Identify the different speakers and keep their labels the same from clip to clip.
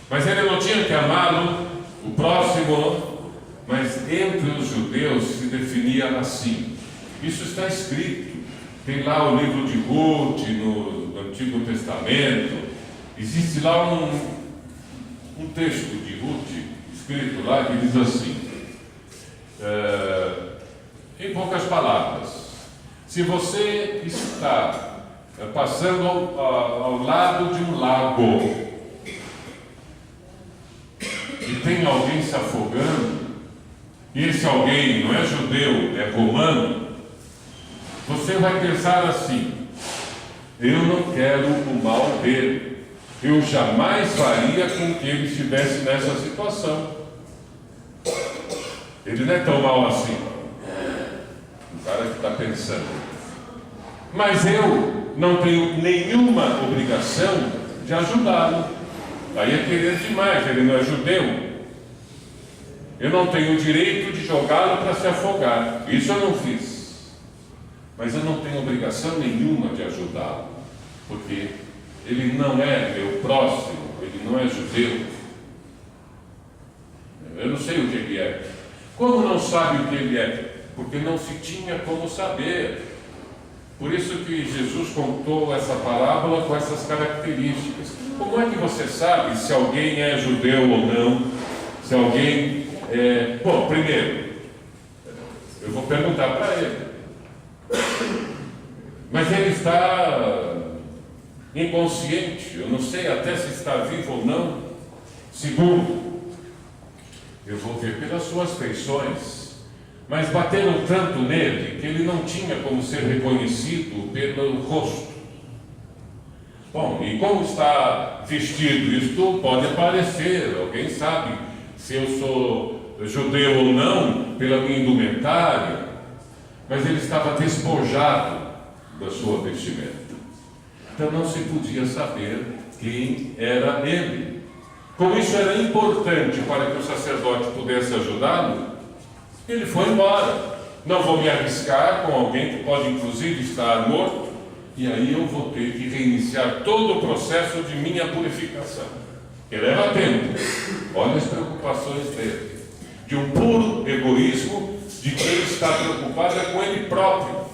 Speaker 1: Mas ele não tinha que amá-lo, o próximo, mas entre os judeus se definia assim. Isso está escrito. Tem lá o livro de Ruth, no Antigo Testamento. Existe lá um texto de Ruth, escrito lá, que diz assim, em poucas palavras: se você está passando ao lado de um lago e tem alguém se afogando, e esse alguém não é judeu, é romano, você vai pensar assim: eu não quero o mal dele, eu jamais faria com que ele estivesse nessa situação. Ele não é tão mal assim, o cara que está pensando. Mas eu não tenho nenhuma obrigação de ajudá-lo. Aí é querer demais, ele não é judeu. Eu não tenho o direito de jogá-lo para se afogar. Isso eu não fiz. Mas eu não tenho obrigação nenhuma de ajudá-lo, porque ele não é meu próximo, ele não é judeu. Eu não sei o que ele é. Como não sabe o que ele é? Porque não se tinha como saber. Por isso que Jesus contou essa parábola com essas características. Como é que você sabe se alguém é judeu ou não? Se alguém é... Bom, primeiro, eu vou perguntar para ele. Mas ele está inconsciente, eu não sei até se está vivo ou não. Segundo, eu vou ver pelas suas feições, mas bateram tanto nele que ele não tinha como ser reconhecido pelo rosto. Bom, e como está vestido, isto pode aparecer, alguém sabe se eu sou judeu ou não pela minha indumentária, mas ele estava despojado da sua vestimenta. Então não se podia saber quem era ele. Como isso era importante para que o sacerdote pudesse ajudá-lo, ele foi embora. Não vou me arriscar com alguém que pode inclusive estar morto, e aí eu vou ter que reiniciar todo o processo de minha purificação. E leva tempo. Olha as preocupações dele. De um puro egoísmo, de quem está preocupado é com ele próprio,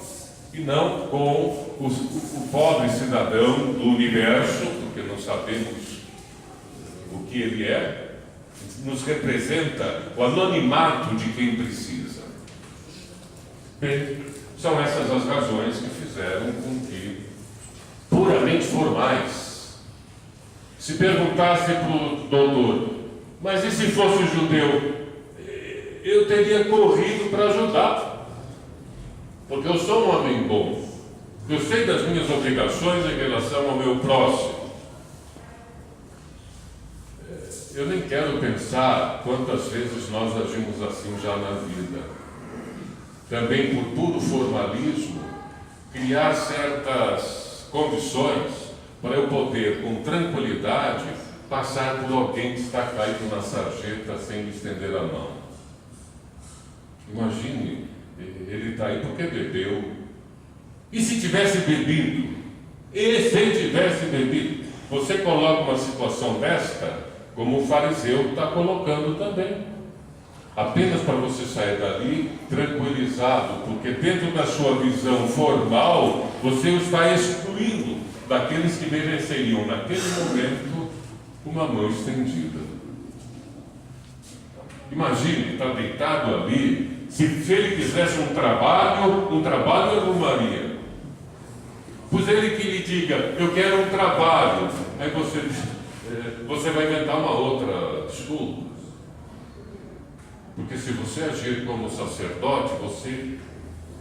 Speaker 1: e não com o pobre cidadão do universo, porque não sabemos o que ele é. Nos representa o anonimato de quem precisa. Bem, são essas as razões que fizeram com que, puramente formais, se perguntasse para o doutor: mas e se fosse judeu? Eu teria corrido para ajudar, porque eu sou um homem bom, eu sei das minhas obrigações em relação ao meu próximo. Eu nem quero pensar quantas vezes nós agimos assim já na vida. Também por puro formalismo, criar certas condições para eu poder, com tranquilidade, passar por alguém que está caído na sarjeta sem me estender a mão. Imagine, ele está aí porque bebeu. E se tivesse bebido? E se tivesse bebido? Você coloca uma situação desta, como o fariseu está colocando também. Apenas para você sair dali tranquilizado, porque dentro da sua visão formal, você o está excluindo daqueles que mereceriam, naquele momento, uma mão estendida. Imagine, está deitado ali. Se ele quisesse um trabalho arrumaria. Pois ele que lhe diga: eu quero um trabalho. Aí você vai inventar uma outra desculpa. Porque se você agir como sacerdote, você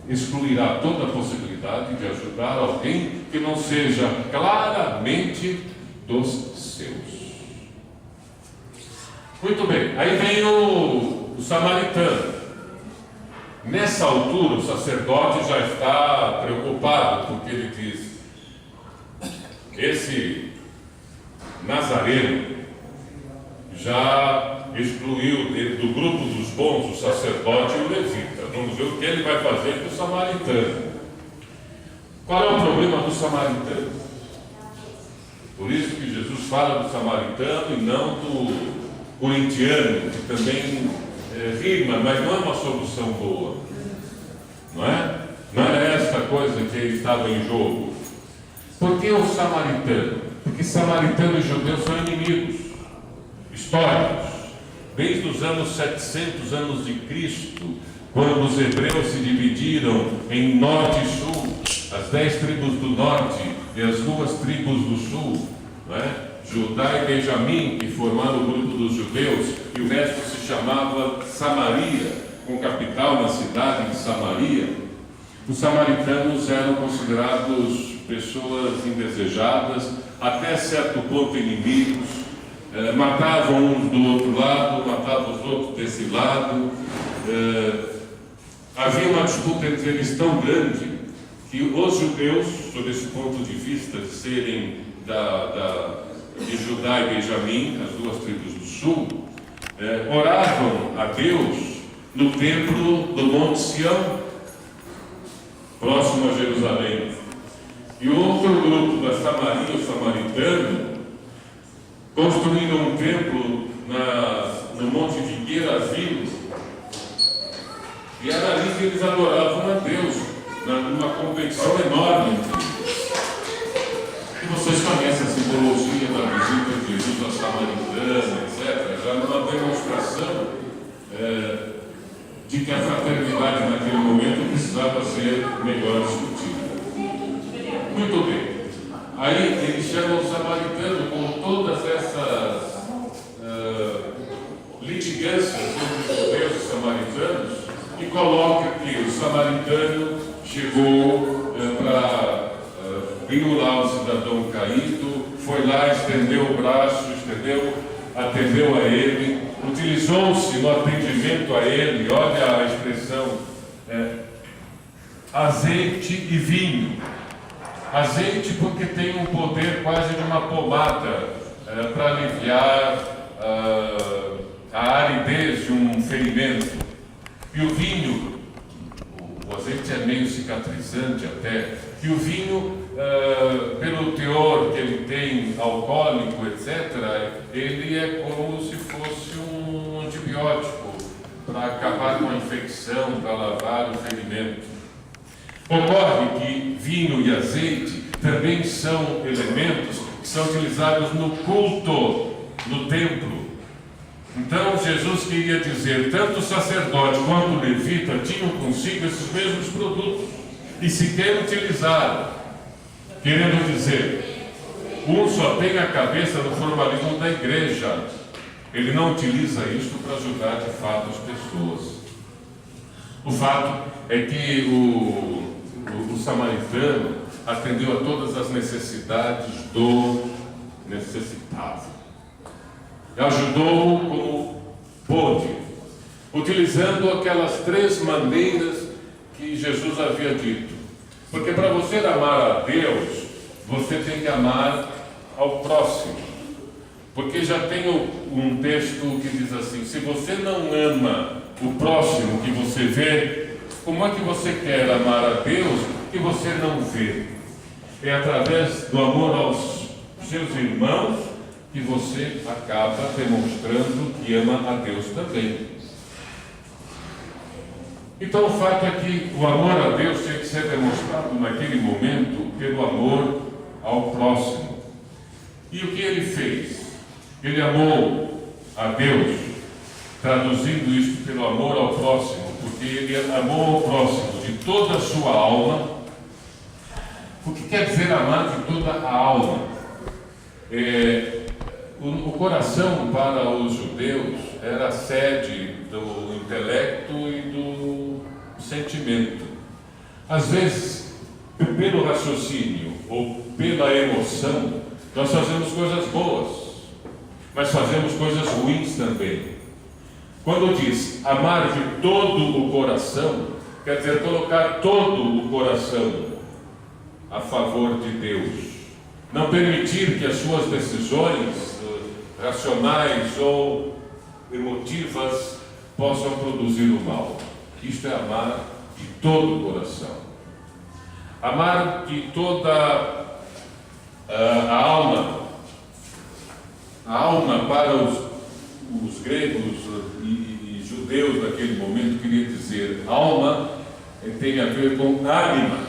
Speaker 1: excluirá toda a possibilidade de ajudar alguém que não seja claramente dos seus. Muito bem, aí vem o samaritano. Nessa altura, o sacerdote já está preocupado, porque ele diz: esse nazareno já excluiu do grupo dos bons o sacerdote e o levita. Vamos ver o que ele vai fazer com o samaritano. Qual é o problema do samaritano? Por isso que Jesus fala do samaritano e não do corintiano, que também rima, mas não é uma solução boa. Não é? Não era esta coisa que estava em jogo. Por que o samaritano? Porque samaritano e judeu são inimigos históricos. Desde os anos 700 anos de Cristo, quando os hebreus se dividiram em norte e sul, as 10 tribos do norte e as 2 tribos do sul, não é? Judá e Benjamim, que formaram o grupo dos judeus, e o resto se chamava Samaria, com capital na cidade de Samaria. Os samaritanos eram considerados pessoas indesejadas, até certo ponto inimigos, matavam uns do outro lado, matavam os outros desse lado. Havia uma disputa entre eles tão grande que os judeus, sob esse ponto de vista de serem de Judá e Benjamim, as 2 tribos do sul, oravam a Deus no templo do Monte Sião, próximo a Jerusalém. E outro grupo da Samaria, o samaritano, construíram um templo no Monte de Gerazim, e era ali que eles adoravam a Deus, numa competição enorme. E vocês conhecem a simbologia da visita de Jesus à Samaritana, etc. Já numa demonstração de que a fraternidade naquele momento precisava ser melhor discutida. Muito bem. Aí ele chama o samaritano com todas essas litigâncias entre os judeus e samaritanos e coloca que o samaritano chegou para vincular o cidadão caído, foi lá, estendeu o braço, atendeu a ele, utilizou-se no atendimento a ele, olha a expressão, azeite e vinho. Azeite porque tem um poder quase de uma pomada para aliviar a aridez de um ferimento. E o vinho, o azeite é meio cicatrizante até, e o vinho, pelo teor que ele tem alcoólico, etc., ele é como se fosse um antibiótico para acabar com a infecção, para lavar o ferimento. Ocorre que vinho e azeite também são elementos que são utilizados no culto, no templo. Então Jesus queria dizer, tanto o sacerdote quanto o levita tinham consigo esses mesmos produtos e sequer utilizaram, querendo dizer, um só tem a cabeça no formalismo da igreja, ele não utiliza isso para ajudar de fato as pessoas. O fato é que o samaritano atendeu a todas as necessidades do necessitado. Ajudou como pôde, utilizando aquelas 3 maneiras que Jesus havia dito. Porque para você amar a Deus, você tem que amar ao próximo. Porque já tem um texto que diz assim, se você não ama o próximo que você vê, como é que você quer amar a Deus que você não vê? É através do amor aos seus irmãos que você acaba demonstrando que ama a Deus também. Então o fato é que o amor a Deus tinha que ser demonstrado naquele momento pelo amor ao próximo. E o que ele fez? Ele amou a Deus, traduzindo isso pelo amor ao próximo, porque ele amou ao próximo de toda a sua alma. O que quer dizer amar de toda a alma? O coração para os judeus era a sede do intelecto e do sentimento. Às vezes, pelo raciocínio ou pela emoção, nós fazemos coisas boas, mas fazemos coisas ruins também. Quando diz amar de todo o coração, quer dizer colocar todo o coração a favor de Deus. Não permitir que as suas decisões racionais ou emotivas possam produzir o mal. Isto é amar de todo o coração. Amar de toda a alma A alma para os gregos e judeus daquele momento queria dizer alma tem a ver com ânima.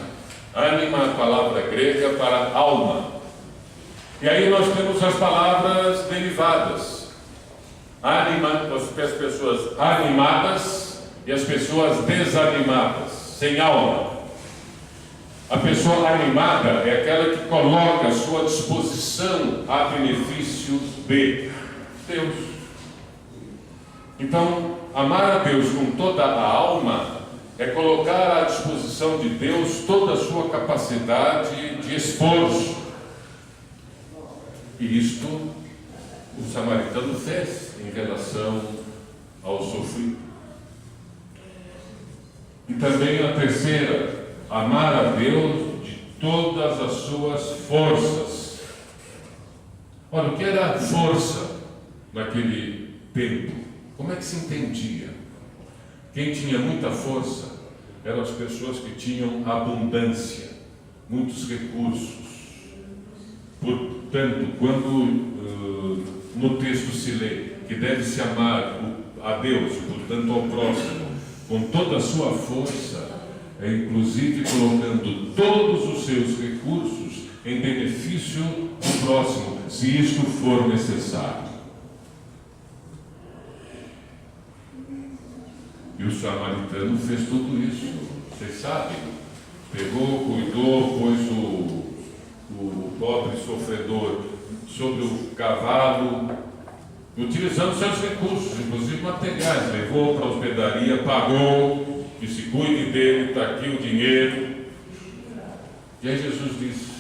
Speaker 1: Ânima é a palavra grega para alma. E aí nós temos as palavras derivadas. Ânima, as pessoas animadas e as pessoas desanimadas, sem alma. A pessoa animada é aquela que coloca a sua disposição a benefício de Deus. Então, amar a Deus com toda a alma é colocar à disposição de Deus toda a sua capacidade de esforço. E isto o samaritano fez em relação ao sofrido. E também a terceira, amar a Deus de todas as suas forças. Olha, o que era força naquele tempo? Como é que se entendia? Quem tinha muita força eram as pessoas que tinham abundância, muitos recursos. Portanto, quando no texto se lê que deve-se amar a Deus, portanto ao próximo, com toda a sua força, inclusive colocando todos os seus recursos em benefício do próximo, se isto for necessário. E o samaritano fez tudo isso, vocês sabem. Pegou, cuidou, pôs o pobre sofredor sobre o cavalo, utilizando seus recursos, inclusive materiais, levou para a hospedaria, pagou, que se cuide dele, está aqui o dinheiro. E aí Jesus disse,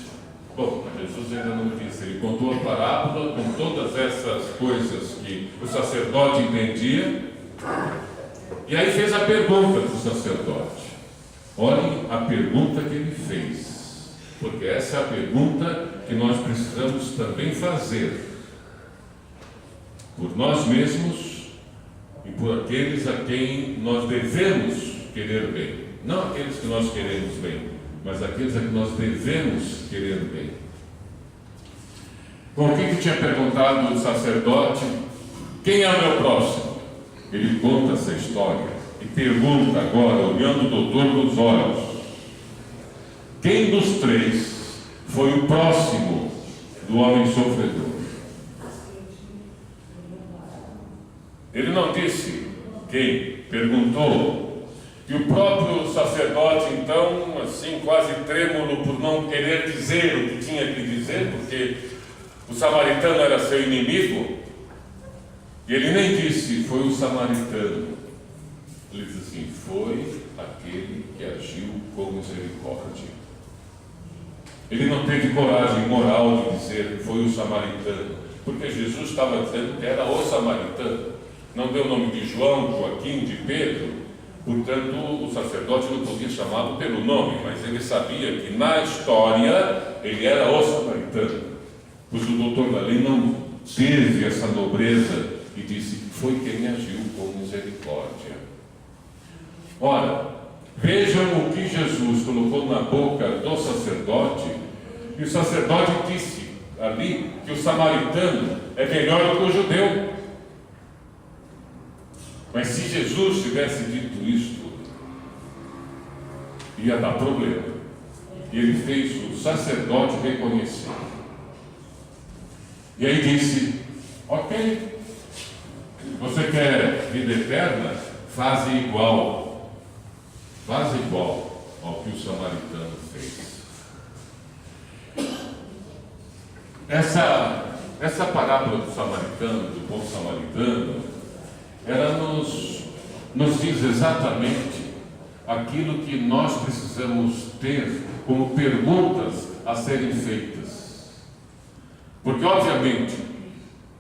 Speaker 1: bom, Jesus ainda não disse, ele contou a parábola com todas essas coisas que o sacerdote entendia, e aí fez a pergunta para o sacerdote. Olhem a pergunta que ele fez, porque essa é a pergunta que nós precisamos também fazer por nós mesmos e por aqueles a quem nós devemos querer bem. Não aqueles que nós queremos bem, mas aqueles a que nós devemos querer bem. Bom, o que tinha perguntado o sacerdote? Quem é o meu próximo? Ele conta essa história e pergunta agora, olhando o doutor nos olhos: quem dos três foi o próximo do homem sofredor? Ele não disse quem, perguntou. E o próprio sacerdote, então, assim, quase trêmulo por não querer dizer o que tinha que dizer, porque o samaritano era seu inimigo, e ele nem disse, foi o samaritano. Ele disse assim, foi aquele que agiu com misericórdia. Ele não teve coragem moral de dizer, foi o samaritano, porque Jesus estava dizendo que era o samaritano. Não deu o nome de João, Joaquim, de Pedro, portanto o sacerdote não podia chamá-lo pelo nome, mas ele sabia que na história ele era o samaritano. Pois o doutor da lei não teve essa nobreza e disse, foi quem agiu com misericórdia. Ora, vejam o que Jesus colocou na boca do sacerdote, e o sacerdote disse ali que o samaritano é melhor do que o judeu. Mas se Jesus tivesse dito isto, ia dar problema. E ele fez o sacerdote reconhecer. E aí disse, ok, você quer vida eterna? Faze igual ao que o samaritano fez. Essa parábola do samaritano, do bom samaritano, ela nos diz exatamente aquilo que nós precisamos ter como perguntas a serem feitas. Porque, obviamente,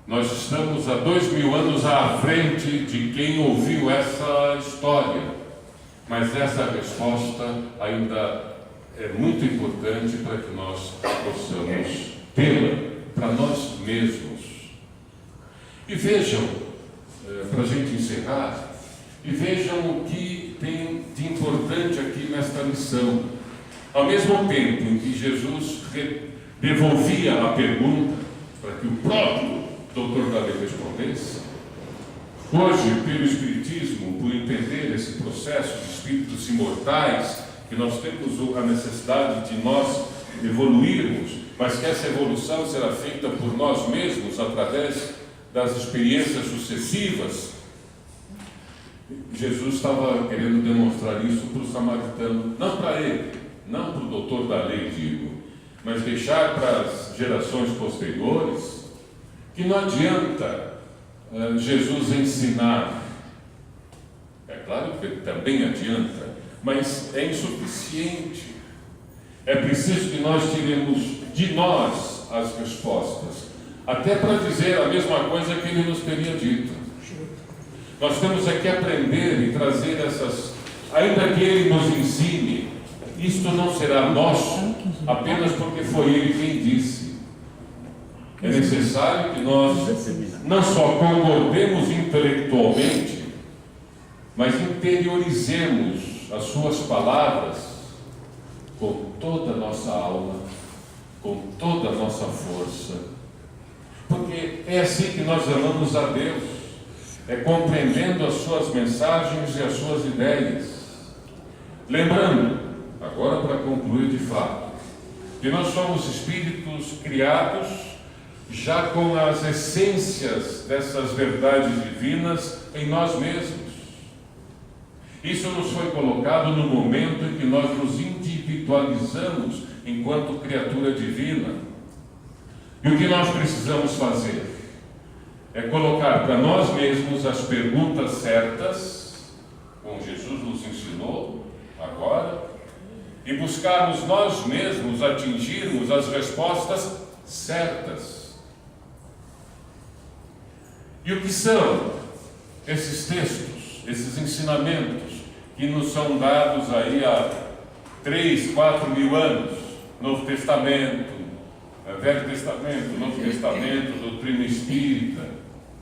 Speaker 1: nós estamos há 2000 anos à frente de quem ouviu essa história, mas essa resposta ainda é muito importante para que nós possamos tê-la para nós mesmos. E vejam, para a gente encerrar, e vejam o que tem de importante aqui nesta lição. Ao mesmo tempo em que Jesus devolvia a pergunta para que o próprio doutor da lei respondesse? Hoje, pelo Espiritismo, por entender esse processo de espíritos imortais, que nós temos a necessidade de nós evoluirmos, mas que essa evolução será feita por nós mesmos, através das experiências sucessivas, Jesus estava querendo demonstrar isso para o samaritano, não para ele, não para o doutor da lei, digo, mas deixar para as gerações posteriores que não adianta Jesus ensinar. É claro que também adianta, mas é insuficiente. É preciso que nós tiremos de nós as respostas, até para dizer a mesma coisa que ele nos teria dito. Nós temos aqui aprender e trazer essas, ainda que ele nos ensine, isto não será nosso apenas porque foi ele quem disse. É necessário que nós não só concordemos intelectualmente, mas interiorizemos as suas palavras com toda a nossa alma, com toda a nossa força, porque é assim que nós amamos a Deus, é compreendendo as suas mensagens e as suas ideias. Lembrando, agora para concluir de fato, que nós somos espíritos criados já com as essências dessas verdades divinas em nós mesmos. Isso nos foi colocado no momento em que nós nos individualizamos enquanto criatura divina. E o que nós precisamos fazer é colocar para nós mesmos as perguntas certas, como Jesus nos ensinou agora, e buscarmos nós mesmos atingirmos as respostas certas. E o que são esses textos, esses ensinamentos que nos são dados aí há 3, 4 mil anos? Novo Testamento, Velho Testamento, Novo Testamento, doutrina espírita,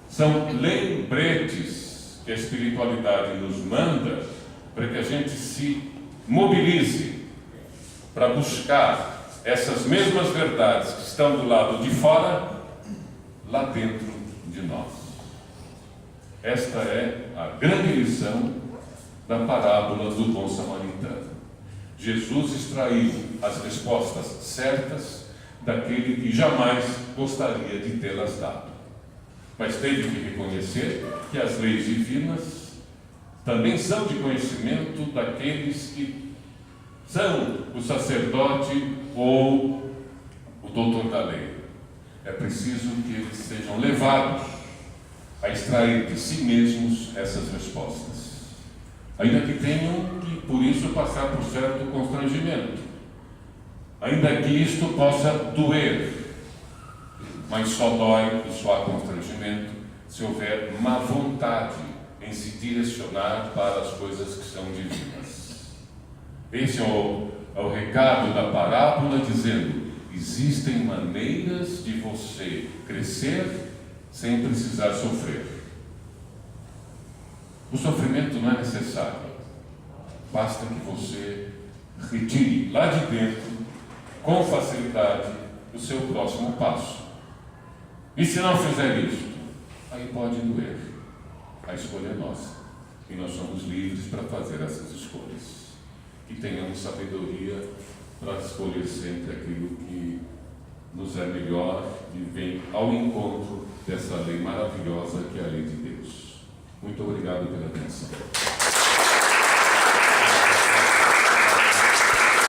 Speaker 1: são lembretes que a espiritualidade nos manda para que a gente se mobilize para buscar essas mesmas verdades que estão do lado de fora, lá dentro de nós. Esta é a grande lição da parábola do bom samaritano. Jesus extraiu as respostas certas daquele que jamais gostaria de tê-las dado. Mas teve que reconhecer que as leis divinas também são de conhecimento daqueles que são o sacerdote ou o doutor da lei. É preciso que eles sejam levados a extrair de si mesmos essas respostas, ainda que tenham que, por isso, passar por certo constrangimento, ainda que isto possa doer, mas só dói e só há constrangimento se houver má vontade em se direcionar para as coisas que são divinas. Esse é o recado da parábola, dizendo: existem maneiras de você crescer sem precisar sofrer. O sofrimento não é necessário, basta que você retire lá de dentro, com facilidade, o seu próximo passo. E se não fizer isso, aí pode doer. A escolha é nossa, e nós somos livres para fazer essas escolhas. Que tenhamos sabedoria para escolher sempre aquilo que nos é melhor e vem ao encontro dessa lei maravilhosa que é a lei de Deus.